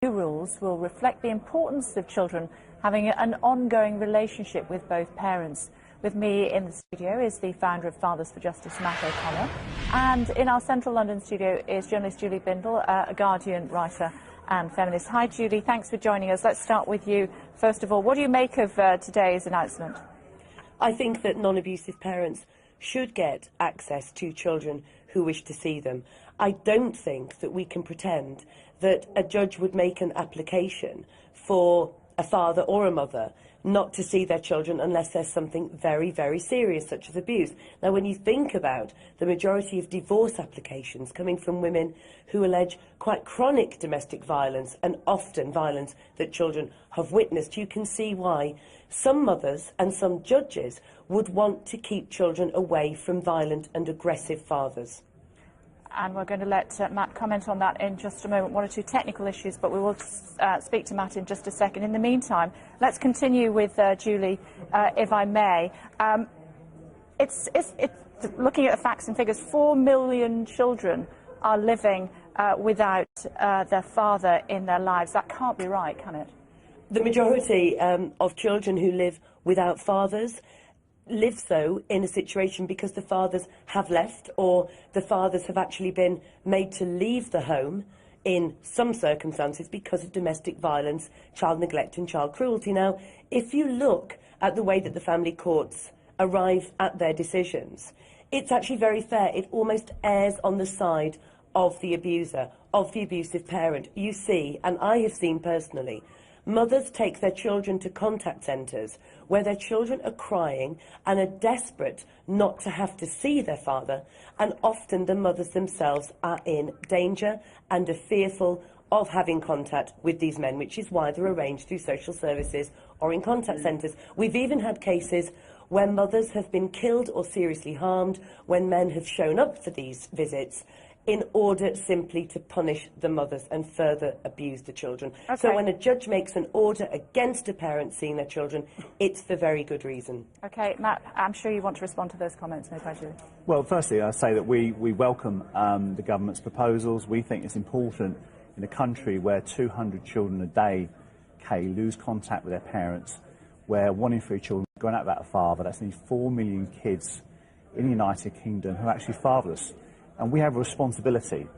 new rules will reflect the importance of children having an ongoing relationship with both parents. With me in the studio is the founder of Fathers for Justice, Matt O'Connor, and in our central London studio is journalist Julie Bindel, a Guardian writer and feminist. Hi Julie, thanks for joining us. Let's start with you. First of all, what do you make of today's announcement? I think that non-abusive parents should get access to children who wish to see them. I don't think that we can pretend that a judge would make an application for a father or a mother not to see their children unless there's something very, very serious, such as abuse. Now, when you think about the majority of divorce applications coming from women who allege quite chronic domestic violence and often violence that children have witnessed, you can see why some mothers and some judges would want to keep children away from violent and aggressive fathers. And we're going to let Matt comment on that in just a moment. One or two technical issues, but we will speak to Matt in just a second. In the meantime, let's continue with Julie, if I may. It's looking at the facts and figures, 4 million children are living without their father in their lives. That can't be right, can it? The majority of children who live without fathers live so in a situation because the fathers have left, or the fathers have actually been made to leave the home in some circumstances because of domestic violence, child neglect and child cruelty. Now, if you look at the way that the family courts arrive at their decisions, it's actually very fair. It almost errs on the side of the abuser, of the abusive parent. You see, and I have seen personally, mothers take their children to contact centres where their children are crying and are desperate not to have to see their father, and often the mothers themselves are in danger and are fearful of having contact with these men, which is why they're arranged through social services or in contact centres. We've even had cases where mothers have been killed or seriously harmed when men have shown up for these visits in order simply to punish the mothers and further abuse the children. Okay. So when a judge makes an order against a parent seeing their children, it's for very good reason. OK, Matt, I'm sure you want to respond to those comments made by Julie. Well, firstly, I say that we welcome the government's proposals. We think it's important in a country where 200 children a day, lose contact with their parents, where 1 in 3 children are going out without a father. That's nearly 4 million kids in the United Kingdom who are actually fatherless. And we have a responsibility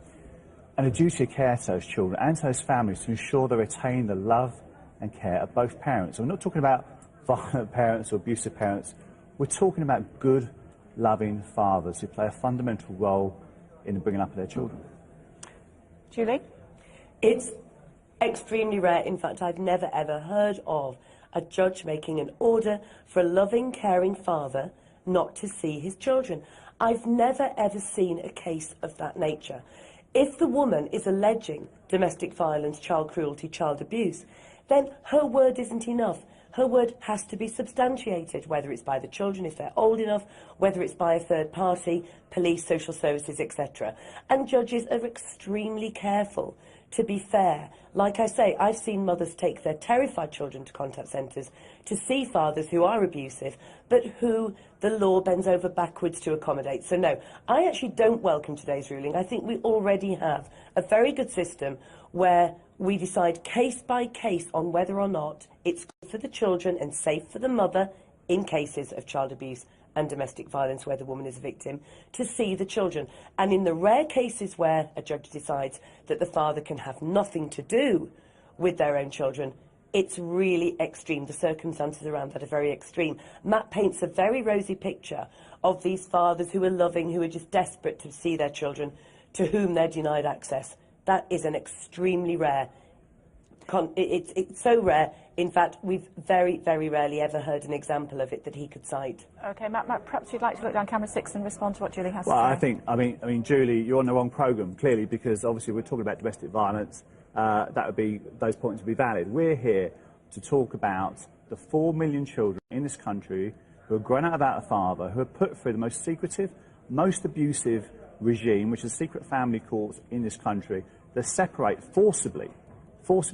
and a duty of care to those children and to those families to ensure they retain the love and care of both parents. And we're not talking about violent parents or abusive parents. We're talking about good, loving fathers who play a fundamental role in the bringing up of their children. Julie? It's extremely rare. In fact, I've never, ever heard of a judge making an order for a loving, caring father not to see his children. I've never, ever seen a case of that nature. If the woman is alleging domestic violence, child cruelty, child abuse, then her word isn't enough. Her word has to be substantiated, whether it's by the children if they're old enough, whether it's by a third party, police, social services, etc. And judges are extremely careful to be fair. Like I say, I've seen mothers take their terrified children to contact centres to see fathers who are abusive, but who the law bends over backwards to accommodate. So no, I actually don't welcome today's ruling. I think we already have a very good system where we decide case by case on whether or not it's good for the children and safe for the mother in cases of child abuse and domestic violence where the woman is a victim, to see the children. And in the rare cases where a judge decides that the father can have nothing to do with their own children, it's really extreme. The circumstances around that are very extreme. Matt paints a very rosy picture of these fathers who are loving, who are just desperate to see their children, to whom they're denied access. That is an extremely rare. It's so rare. In fact, we've very, very rarely ever heard an example of it that he could cite. OK, Matt, perhaps you'd like to look down camera 6 and respond to what Julie has to say. Well, I mean, Julie, you're on the wrong programme, clearly, because obviously we're talking about domestic violence. Those points would be valid. We're here to talk about the 4 million children in this country who are grown up without a father, who are put through the most secretive, most abusive regime, which is secret family courts in this country, that separate forcibly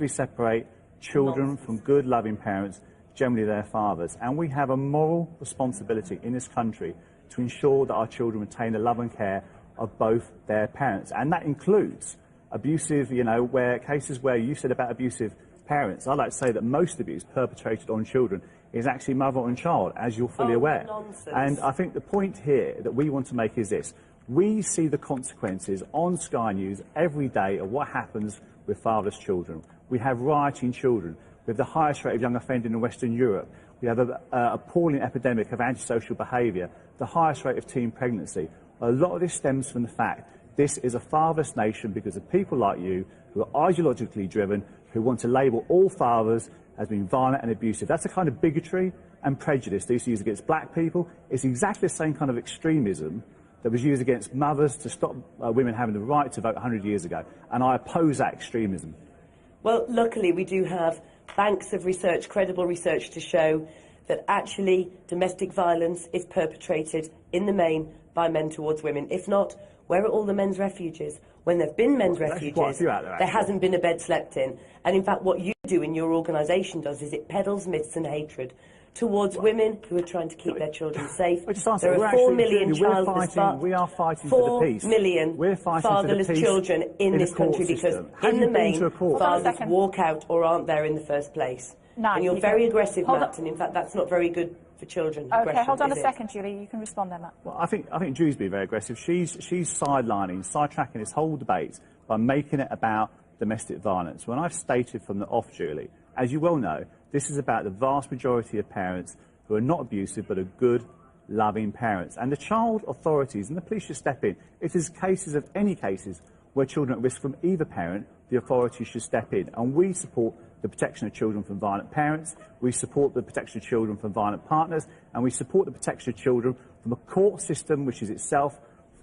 separate children from good, loving parents, generally their fathers. And we have a moral responsibility in this country to ensure that our children retain the love and care of both their parents. And that includes abusive, you know, where cases where you said about abusive parents, I'd like to say that most abuse perpetrated on children is actually mother and child, as you're fully aware. Nonsense. And I think the point here that we want to make is this. We see the consequences on Sky News every day of what happens with fatherless children. We have rioting children. We have the highest rate of young offending in Western Europe. We have an appalling epidemic of antisocial behaviour, the highest rate of teen pregnancy. A lot of this stems from the fact this is a fatherless nation because of people like you who are ideologically driven, who want to label all fathers as being violent and abusive. That's the kind of bigotry and prejudice they used to use against black people. It's exactly the same kind of extremism that was used against mothers to stop women having the right to vote 100 years ago. And I oppose that extremism. Well, luckily we do have banks of research, credible research, to show that actually domestic violence is perpetrated in the main by men towards women. If not, where are all the men's refuges? When there have been men's refuges, there hasn't been a bed slept in. And in fact, what you do and your organisation does is it peddles myths and hatred towards women who are trying to keep their children safe. There are 4 million childless, we are fighting for the peace. 4 million fatherless children in this country because, in the main, fathers walk out or aren't there in the first place. And you're very aggressive, Matt, and in fact that's not very good for children. Okay, hold on a second, Julie. You can respond then, Matt. Well, I think Julie's being very aggressive. She's sidetracking this whole debate by making it about domestic violence. When I've stated from the off, Julie, as you well know, this is about the vast majority of parents who are not abusive but are good, loving parents. And the child authorities and the police should step in. If there's any cases where children are at risk from either parent, the authorities should step in. And we support the protection of children from violent parents, we support the protection of children from violent partners, and we support the protection of children from a court system which is itself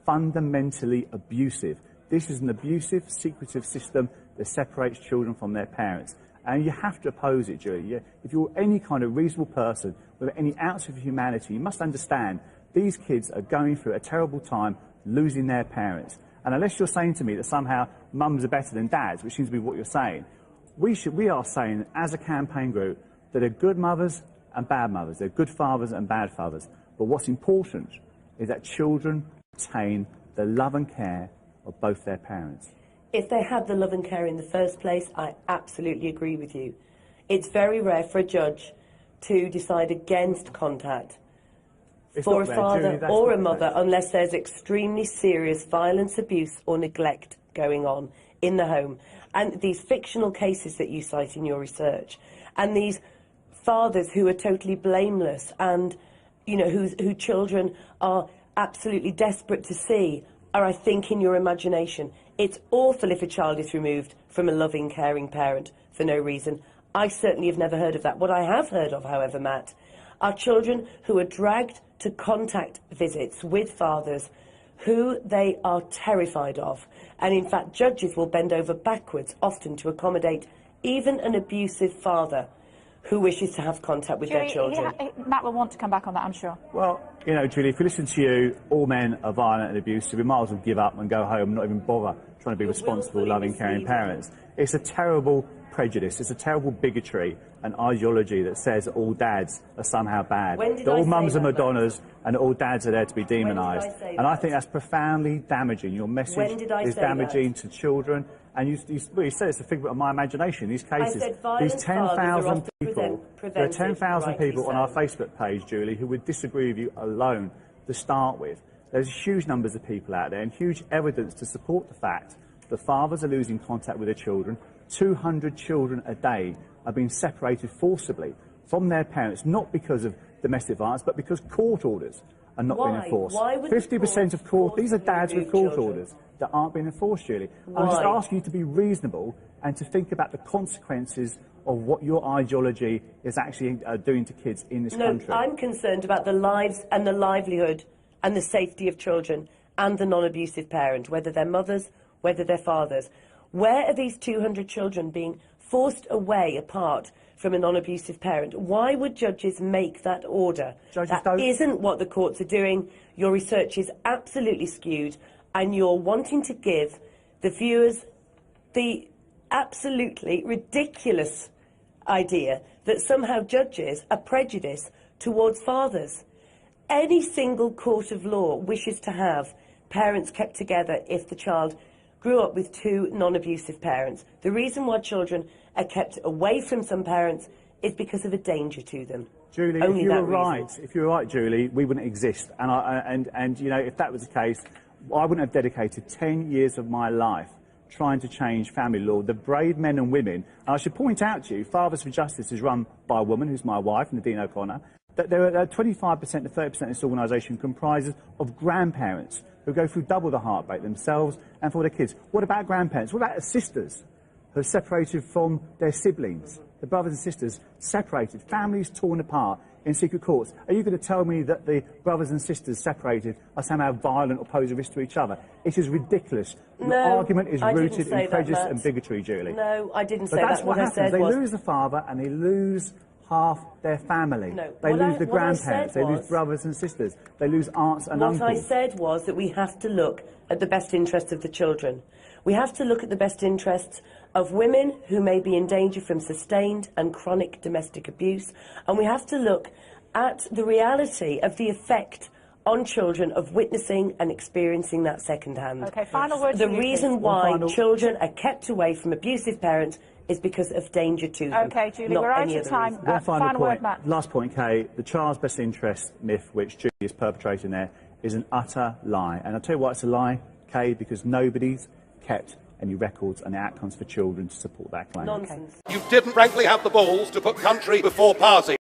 fundamentally abusive. This is an abusive, secretive system that separates children from their parents. And you have to oppose it, Julie. If you're any kind of reasonable person with any ounce of humanity, you must understand these kids are going through a terrible time losing their parents. And unless you're saying to me that somehow mums are better than dads, which seems to be what you're saying, we are saying, as a campaign group, that they're good mothers and bad mothers. They're good fathers and bad fathers. But what's important is that children obtain the love and care of both their parents. If they had the love and care in the first place, I absolutely agree with you. It's very rare for a judge to decide against contact for a father or a mother unless there's extremely serious violence, abuse or neglect going on in the home. And these fictional cases that you cite in your research, and these fathers who are totally blameless and, you know, who children are absolutely desperate to see, are, I think, in your imagination. It's awful if a child is removed from a loving, caring parent for no reason. I certainly have never heard of that. What I have heard of, however, Matt, are children who are dragged to contact visits with fathers who they are terrified of. And in fact, judges will bend over backwards often to accommodate even an abusive father who wishes to have contact with their children. Matt will want to come back on that, I'm sure. Well, you know, Julie, if we listen to you, all men are violent and abusive. We might as well give up and go home and not even bother trying to be responsible, loving, caring parents. It's a terrible prejudice. It's a terrible bigotry and ideology that says that all dads are somehow bad. That all mums are Madonnas and all dads are there to be demonised. And I think that's profoundly damaging. Your message is damaging to children. And you said it's a figment of my imagination. These cases, these 10,000 people, there are 10,000 people on our Facebook page, Julie, who would disagree with you alone to start with. There's huge numbers of people out there and huge evidence to support the fact that fathers are losing contact with their children. 200 children a day are being separated forcibly from their parents, not because of domestic violence, but because court orders are not being enforced. 50% of court, these are dads with court orders that aren't being enforced, Julie. I'm just asking you to be reasonable and to think about the consequences of what your ideology is actually doing to kids in this country. No, I'm concerned about the lives and the livelihood and the safety of children and the non-abusive parent, whether they're mothers, whether they're fathers. Where are these 200 children being forced away apart from a non-abusive parent? Why would judges make that order? That isn't what the courts are doing. Your research is absolutely skewed, and you're wanting to give the viewers the absolutely ridiculous idea that somehow judges are prejudiced towards fathers. Any single court of law wishes to have parents kept together if the child grew up with two non-abusive parents. The reason why children are kept away from some parents is because of a danger to them. Julie, Only if you that were reason. right, if you were right, Julie, we wouldn't exist. And you know, if that was the case, I wouldn't have dedicated 10 years of my life trying to change family law. The brave men and women, and I should point out to you, Fathers for Justice is run by a woman who's my wife, Nadine O'Connor, that there are 25% to 30% of this organisation comprises of grandparents who go through double the heartbreak themselves and for their kids. What about grandparents? What about sisters who are separated from their siblings? The brothers and sisters separated, families torn apart in secret courts. Are you going to tell me that the brothers and sisters separated are somehow violent or pose a risk to each other? It is ridiculous. Your argument is rooted in prejudice and bigotry, Julie. No, I didn't say but that's that. what happens. I said they was... lose the father and they lose half their family. No. They lose the what I grandparents, said they lose was- brothers and sisters, they lose aunts and uncles. What I said was that we have to look at the best interests of the children. We have to look at the best interests of women who may be in danger from sustained and chronic domestic abuse, and we have to look at the reality of the effect on children of witnessing and experiencing that second-hand. Okay, final word The from you, reason please. why children are kept away from abusive parents is because of danger to them. Okay, Julie, not we're out any of other time. reason. One final final point. word, Matt. Last point, Kay. The child's best interest myth, which Julie is perpetrating there, is an utter lie. And I'll tell you why it's a lie, Kay, because nobody's kept any records and outcomes for children to support that claim. Nonsense. You didn't frankly have the balls to put country before party.